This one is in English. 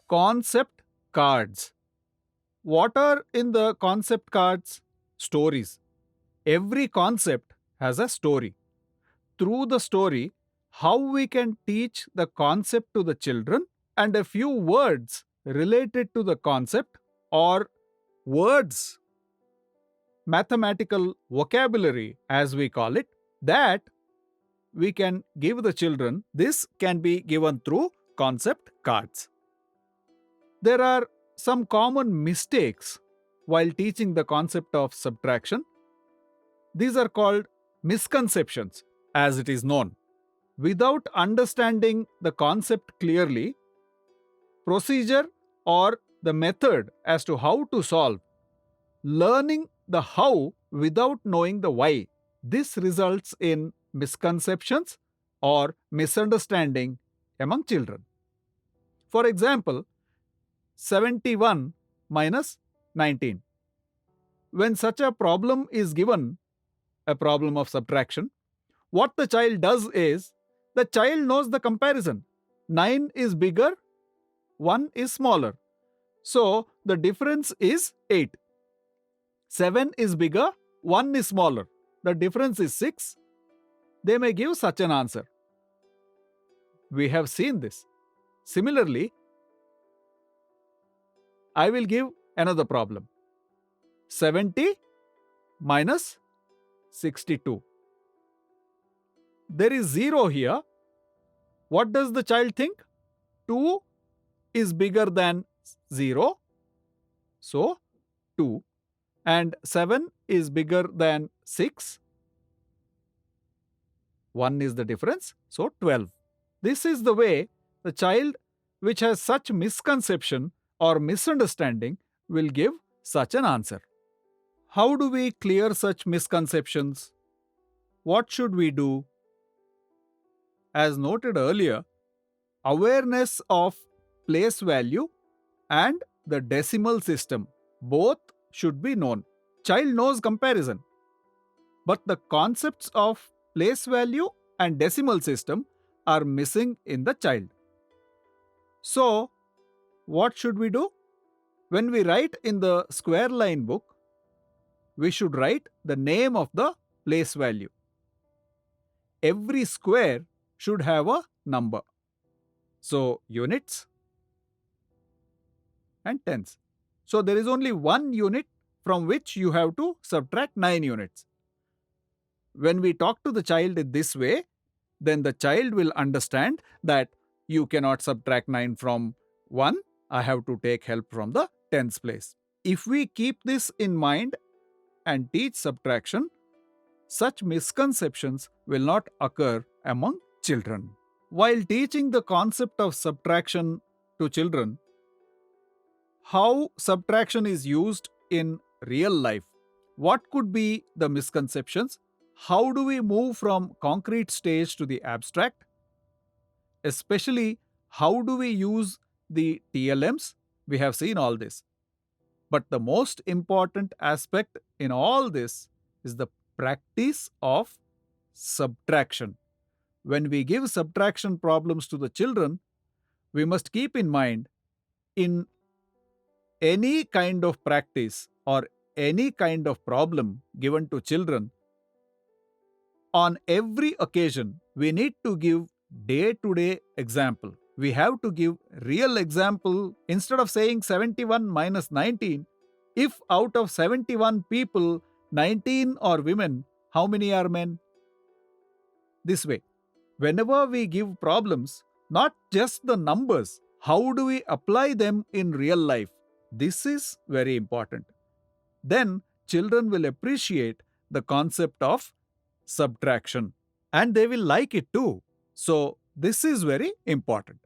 Concept cards. What are in the concept cards? Stories. Every concept has a story. Through the story, how we can teach the concept to the children and a few words related to the concept or words, mathematical vocabulary as we call it, that we can give the children. This can be given through concept cards. There are some common mistakes while teaching the concept of subtraction. These are called misconceptions, as it is known. Without understanding the concept clearly, procedure or the method as to how to solve, learning the how without knowing the why, this results in misconceptions or misunderstanding among children. For example, 71 minus 19. When such a problem is given, a problem of subtraction, what the child does is the child knows the comparison. 9 is bigger, 1 is smaller. So the difference is 8. 7 is bigger, 1 is smaller. The difference is 6. They may give such an answer. We have seen this. Similarly, I will give another problem. 70 minus 62. There is 0 here. What does the child think? 2 is bigger than 0. So 2. And 7 is bigger than 6. 1 is the difference. So 12. This is the way the child which has such misconception or misunderstanding will give such an answer. How do we clear such misconceptions? What should we do? As noted earlier, awareness of place value and the decimal system both should be known. Child knows comparison, but the concepts of place value and decimal system are missing in the child. So, what should we do? When we write in the square line book, we should write the name of the place value. Every square should have a number. So, units and tens. So, there is only one unit from which you have to subtract 9 units. When we talk to the child in this way, then the child will understand that you cannot subtract 9 from 1. I have to take help from the tens place. If we keep this in mind and teach subtraction, such misconceptions will not occur among children. While teaching the concept of subtraction to children, how subtraction is used in real life, what could be the misconceptions? How do we move from concrete stage to the abstract? Especially, how do we use the TLMs? We have seen all this. But the most important aspect in all this is the practice of subtraction. When we give subtraction problems to the children, we must keep in mind, in any kind of practice or any kind of problem given to children, on every occasion, we need to give day-to-day example. We have to give real example. Instead of saying 71 minus 19, if out of 71 people, 19 are women, how many are men? This way, whenever we give problems, not just the numbers, how do we apply them in real life? This is very important. Then children will appreciate the concept of subtraction and they will like it too. So, this is very important.